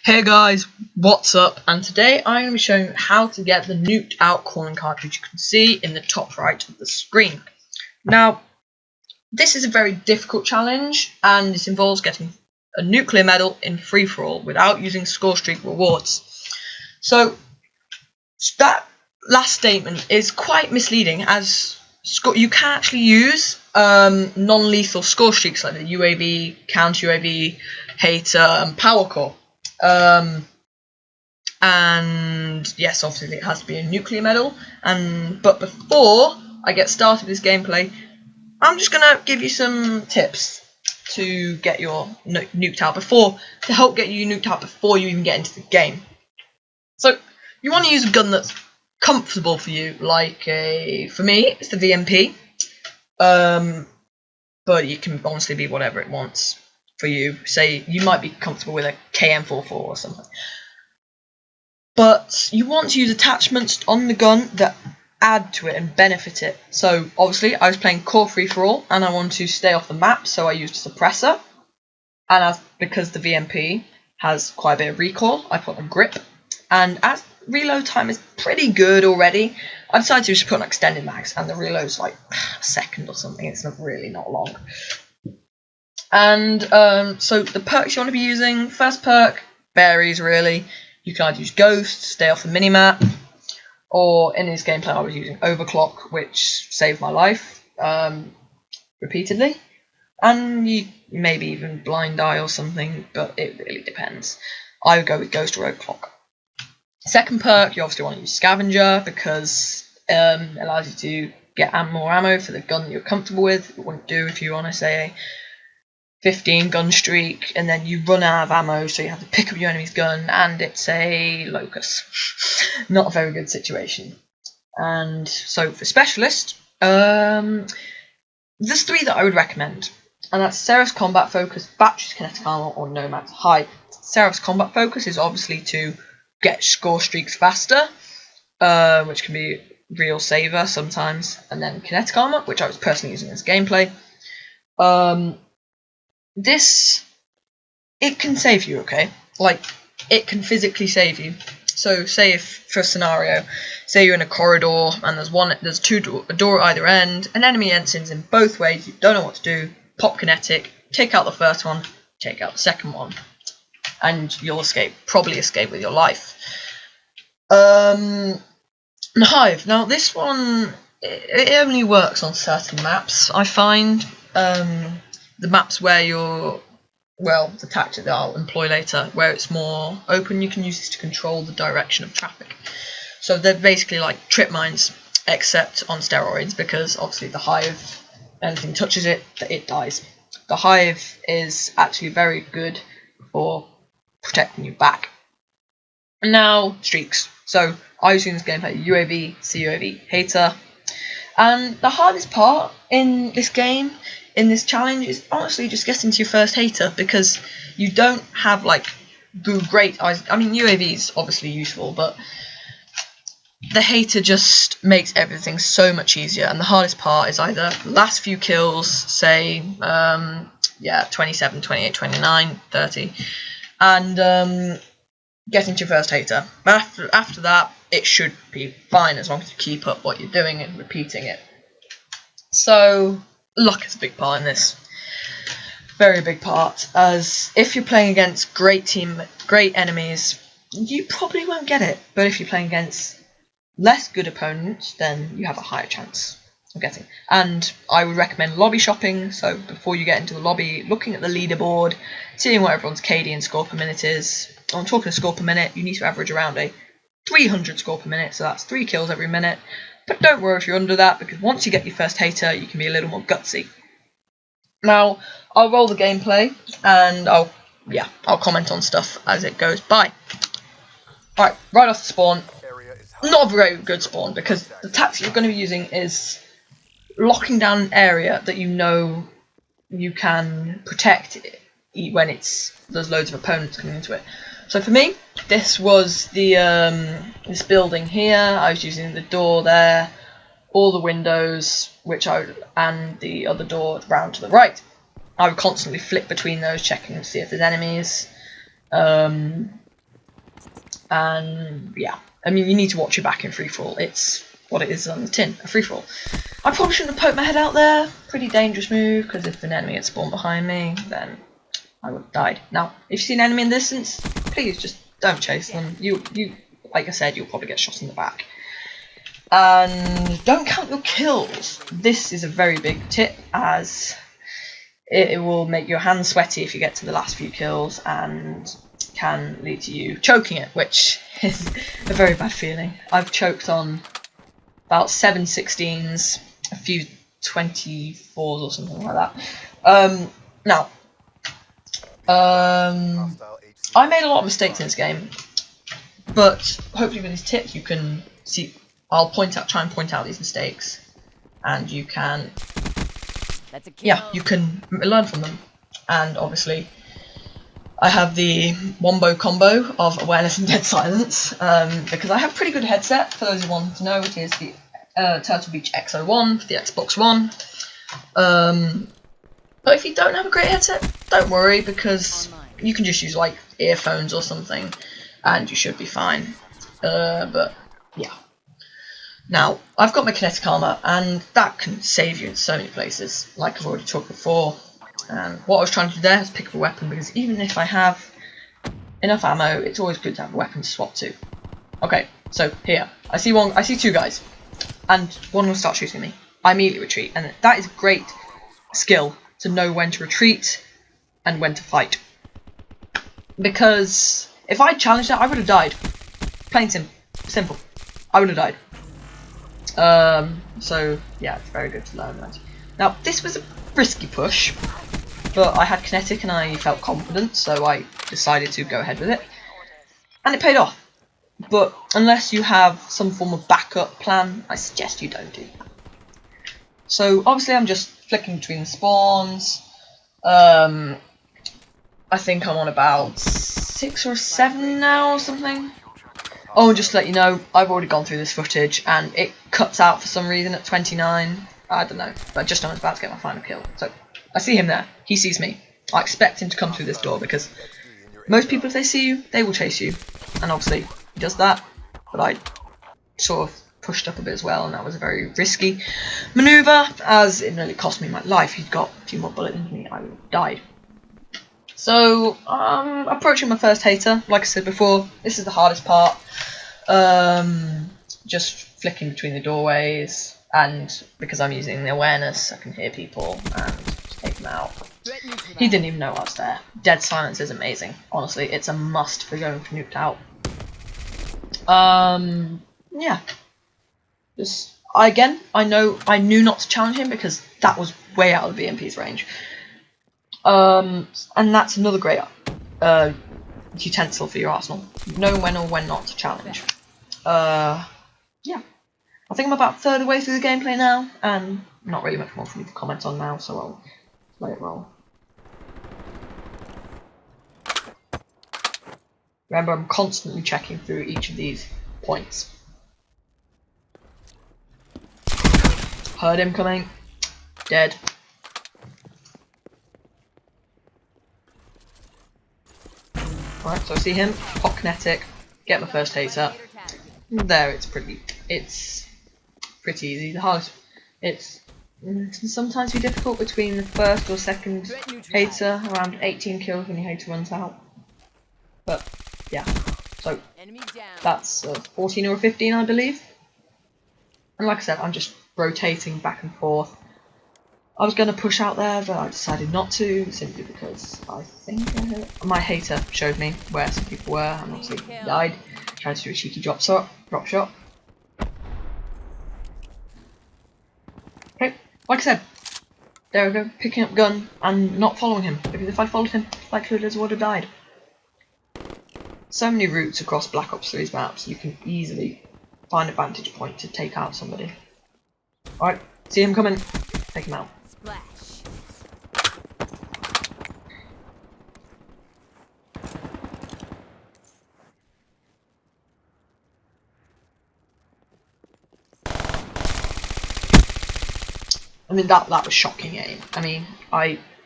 Hey guys, what's up? And today I'm going to be showing you how to get the Nuked Out calling card, which you can see in the top right of the screen. Now, this is a very difficult challenge, and this involves getting a nuclear medal in free-for-all without using score streak rewards. So, that last statement is quite misleading, as you can actually use non-lethal score streaks like the UAV, counter UAV, hater, and power core. And yes, obviously it has to be a nuclear medal. But before I get started with this gameplay, I'm just gonna give you some tips to get your nuked out to help get you nuked out before you even get into the game. So you want to use a gun that's comfortable for you, like for me it's the VMP, but it can honestly be whatever it wants for you. Say you might be comfortable with a KM44 or something. But you want to use attachments on the gun that add to it and benefit it. So obviously I was playing core free-for-all and I want to stay off the map, so I used a suppressor. And because the VMP has quite a bit of recoil, I put a grip. And as reload time is pretty good already, I decided to just put an extended mags, and the reload's like a second or something. It's not long. And so the perks you want to be using, first perk varies really. You can either use Ghost, stay off the minimap, or in this gameplay I was using Overclock, which saved my life repeatedly. And you maybe even Blind Eye or something, but it really depends. I would go with Ghost or Overclock. Second perk, you obviously want to use Scavenger, because it allows you to get more ammo for the gun that you're comfortable with. It wouldn't do if you want to say 15 gun streak and then you run out of ammo, so you have to pick up your enemy's gun and it's a locus. Not a very good situation. And so for specialist, there's 3 that I would recommend, and that's Seraph's Combat Focus, Battery's Kinetic Armor, or Nomad's Hide. Seraph's Combat Focus is obviously to get score streaks faster, which can be real saver sometimes, and then Kinetic Armor, which I was personally using in this gameplay. It can save you, okay? Like, it can physically save you. So, say if, for a scenario, say you're in a corridor and there's a door at either end, an enemy enters in both ways, you don't know what to do, pop kinetic, take out the first one, take out the second one, and you'll probably escape with your life. The Hive. Now, this one, it only works on certain maps, I find. The maps where the tactic that I'll employ later, where it's more open, you can use this to control the direction of traffic. So they're basically like trip mines, except on steroids, because obviously the Hive, anything touches it, it dies. The Hive is actually very good for protecting you back. Now, streaks. So I was using this gameplay UAV, CUAV, hater. And the hardest part in this game, in this challenge, is honestly just getting to your first hater, because you don't have like great eyes. I mean, UAV is obviously useful, but the hater just makes everything so much easier. And the hardest part is either last few kills, say 27, 28, 29, 30, and getting to your first hater. But after that, it should be fine as long as you keep up what you're doing and repeating it. So luck is a big part in this. Very big part, as if you're playing against great enemies, you probably won't get it. But if you're playing against less good opponents, then you have a higher chance of getting. And I would recommend lobby shopping. So before you get into the lobby, looking at the leaderboard, seeing what everyone's KD and score per minute is. I'm talking a score per minute, you need to average around a 300 score per minute, so that's 3 kills every minute. But don't worry if you're under that, because once you get your first hater, you can be a little more gutsy. Now, I'll roll the gameplay, and I'll comment on stuff as it goes by. Alright, right off the spawn, not a very good spawn, because the tactic you're going to be using is locking down an area that you know you can protect when there's loads of opponents coming into it. So for me, this was this building here. I was using the door there, all the windows, and the other door round to the right. I would constantly flick between those, checking to see if there's enemies. And yeah, I mean, you need to watch your back in freefall. It's what it is on the tin, a freefall. I probably shouldn't have poked my head out there. Pretty dangerous move, because if an enemy had spawned behind me, then I would have died. Now, if you see an enemy in the distance, please just don't chase them. You, like I said, you'll probably get shot in the back. And don't count your kills. This is a very big tip, as it will make your hands sweaty if you get to the last few kills, and can lead to you choking it, which is a very bad feeling. I've choked on about 7 16s, a few 24s or something like that. Now, I made a lot of mistakes in this game, but hopefully with these tips you can see. I'll try and point out these mistakes, and you can, you can learn from them. And obviously, I have the wombo combo of awareness and dead silence, because I have pretty good headset. For those who want to know, it is the Turtle Beach XO1 for the Xbox One. But if you don't have a great headset, don't worry, because you can just use like earphones or something, and you should be fine. But yeah. Now, I've got my kinetic armor, and that can save you in so many places, like I've already talked before. And what I was trying to do there is pick up a weapon, because even if I have enough ammo, it's always good to have a weapon to swap to. Okay, so here, I see two guys, and one will start shooting me. I immediately retreat, and that is a great skill to know when to retreat and when to fight. Because if I challenged that, I would have died. Plain simple. I would have died. So yeah, it's very good to learn that. Now, this was a risky push, but I had kinetic and I felt confident, so I decided to go ahead with it. And it paid off. But unless you have some form of backup plan, I suggest you don't do that. So obviously I'm just flicking between the spawns. I think I'm on about 6 or 7 now or something. Oh, and just to let you know, I've already gone through this footage and it cuts out for some reason at 29. I don't know, but I just know I'm about to get my final kill. So I see him there. He sees me. I expect him to come through this door, because most people, if they see you, they will chase you. And obviously he does that, but I sort of pushed up a bit as well, and that was a very risky maneuver, as it nearly cost me my life. He'd got a few more bullets into me, I would have died. So, approaching my first hater, like I said before, this is the hardest part. Just flicking between the doorways, and because I'm using the awareness, I can hear people and just take them out. He didn't even know I was there. Dead silence is amazing. Honestly, it's a must for going for Nuked Out. Yeah. I knew not to challenge him, because that was way out of the BMP's range. And that's another great utensil for your arsenal. Know when or when not to challenge. Yeah. I think I'm about a third of the way through the gameplay now, and not really much more for me to comment on now, so I'll let it roll. Remember, I'm constantly checking through each of these points. Heard him coming. Dead. Right, so I see him, pop kinetic, get my first hater. There, it's pretty easy. The hardest, it can sometimes be difficult between the first or second hater, around 18 kills when your hater runs out. But yeah, so that's 14 or 15, I believe. And like I said, I'm just rotating back and forth. I was going to push out there, but I decided not to, simply because I think my hater showed me where some people were, and obviously died. Tried to do a cheeky drop shot. Okay, like I said, there we go, picking up gun and not following him, because if I followed him, likelihood is I would have died. So many routes across Black Ops 3's maps, you can easily find a vantage point to take out somebody. Alright, see him coming, take him out. I mean, that was shocking aim. I mean,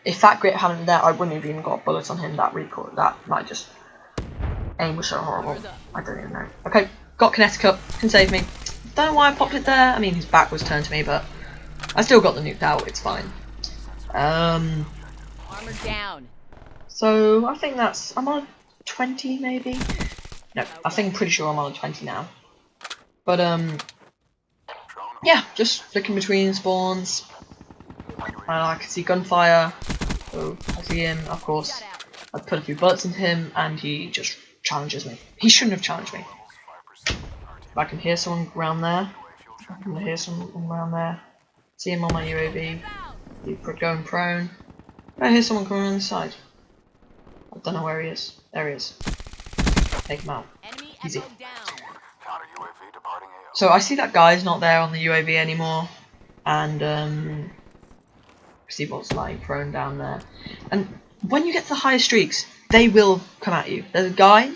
if that grit hadn't been there, I wouldn't have even got bullets on him. That recoil, that might just Aim was so horrible. I don't even know. Okay, got kinetic up. Can save me. Don't know why I popped it there. I mean, his back was turned to me, but I still got the nuked out. It's fine. Armor down. So I think I'm on 20 maybe. No, I think I'm pretty sure I'm on 20 now. But yeah, just flicking between spawns. I can see gunfire. So I see him, of course. I put a few bullets into him, and he just challenges me. He shouldn't have challenged me. I can hear someone around there. I can hear someone around there. See him on my UAV. He's going prone. I hear someone coming on the side. I don't know where he is. There he is. Take him out. Easy. So I see that guy's not there on the UAV anymore, and see what's lying prone down there. And when you get to the higher streaks, they will come at you. There's a guy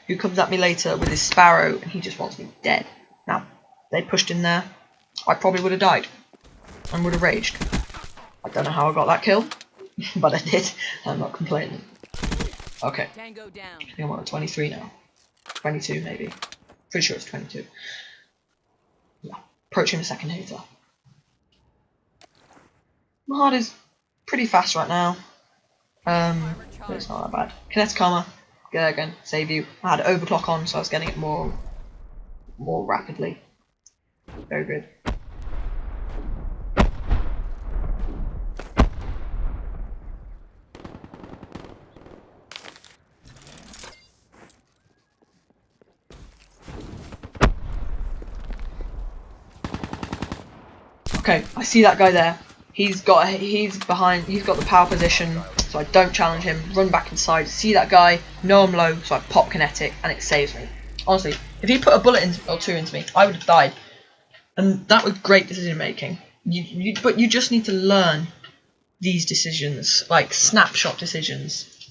who comes at me later with his sparrow, and he just wants me dead. Now, they pushed in there. I probably would have died and would have raged. I don't know how I got that kill, but I did. I'm not complaining. Okay. I think I'm on 23 now. 22 maybe. Pretty sure it's 22. Yeah. Approaching the second hater. My heart is pretty fast right now. But it's not that bad. Kinetic armor. Get there again. Save you. I had overclock on, so I was getting it more rapidly. Very good. Okay, I see that guy there. He's got the power position, so I don't challenge him. Run back inside, see that guy, know I'm low, so I pop kinetic, and it saves me. Honestly, if he put a bullet or two into me, I would have died. And that was great decision making. But you just need to learn these decisions, like snapshot decisions.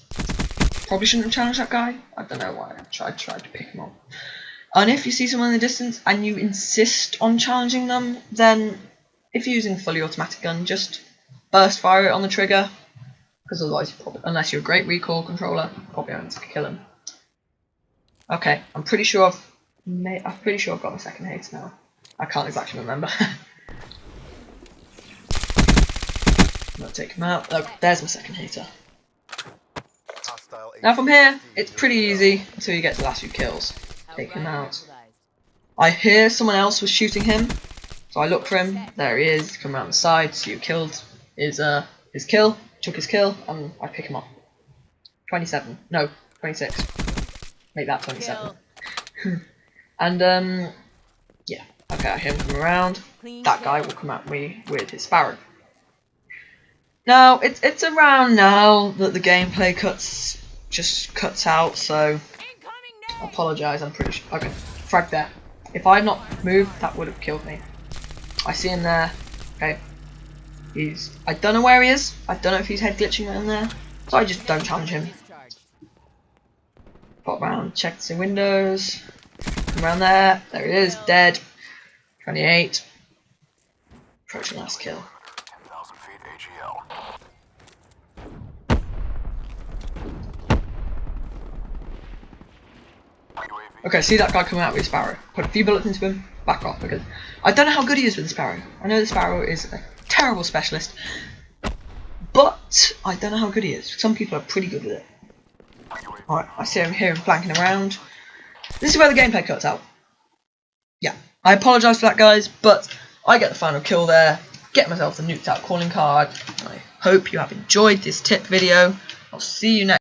Probably shouldn't have challenged that guy. I don't know why. I tried to pick him up. And if you see someone in the distance and you insist on challenging them, then if you're using a fully automatic gun, just burst fire it on the trigger, because otherwise, unless you're a great recoil controller, you probably won't kill him. Okay, I'm pretty sure I've got my second hater now. I can't exactly remember. I'm gonna take him out. Oh, there's my second hater. Now from here, it's pretty easy until you get to the last few kills. Take him out. I hear someone else was shooting him. So I look for him, there he is, come around the side, so you killed his kill, took his kill, and I pick him up. 27, no, 26. Make that 27. And yeah, okay, I hear him come around, that guy will come at me with his sparrow. Now, it's around now that the gameplay cuts out, so I apologise, I'm pretty sure. Okay, frag there. If I had not moved, that would have killed me. I see him there. Okay. I don't know where he is. I don't know if he's head glitching in there. So I just don't challenge him. Pop around, check the windows. Come around there. There he is, dead. 28. Approaching last kill. Okay, see that guy coming out with his sparrow. Put a few bullets into him, back off, because I don't know how good he is with the sparrow. I know the sparrow is a terrible specialist, but I don't know how good he is. Some people are pretty good with it. Alright, I see him here flanking around. This is where the gameplay cuts out. Yeah, I apologise for that, guys, but I get the final kill there, get myself the Nuked Out calling card. I hope you have enjoyed this tip video. I'll see you next